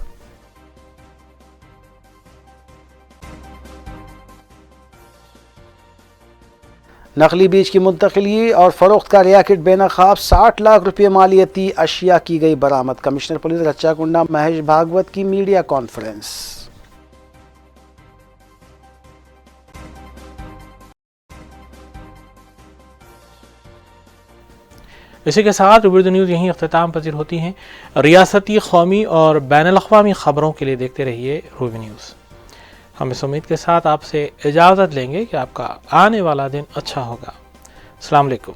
نقلی بیج کی منتقلی اور فروخت کا ریاکٹ بے نقاب 60 لاکھ روپے مالیتی اشیاء کی گئی برآمد. کمشنر پولیس رچا کنڈا مہیش بھاگوت کی میڈیا کانفرنس. اسی کے ساتھ اردو نیوز یہیں اختتام پذیر ہوتی ہیں. ریاستی، قومی اور بین الاقوامی خبروں کے لیے دیکھتے رہیے روبی نیوز. ہم اس امید کے ساتھ آپ سے اجازت لیں گے کہ آپ کا آنے والا دن اچھا ہوگا. السلام علیکم.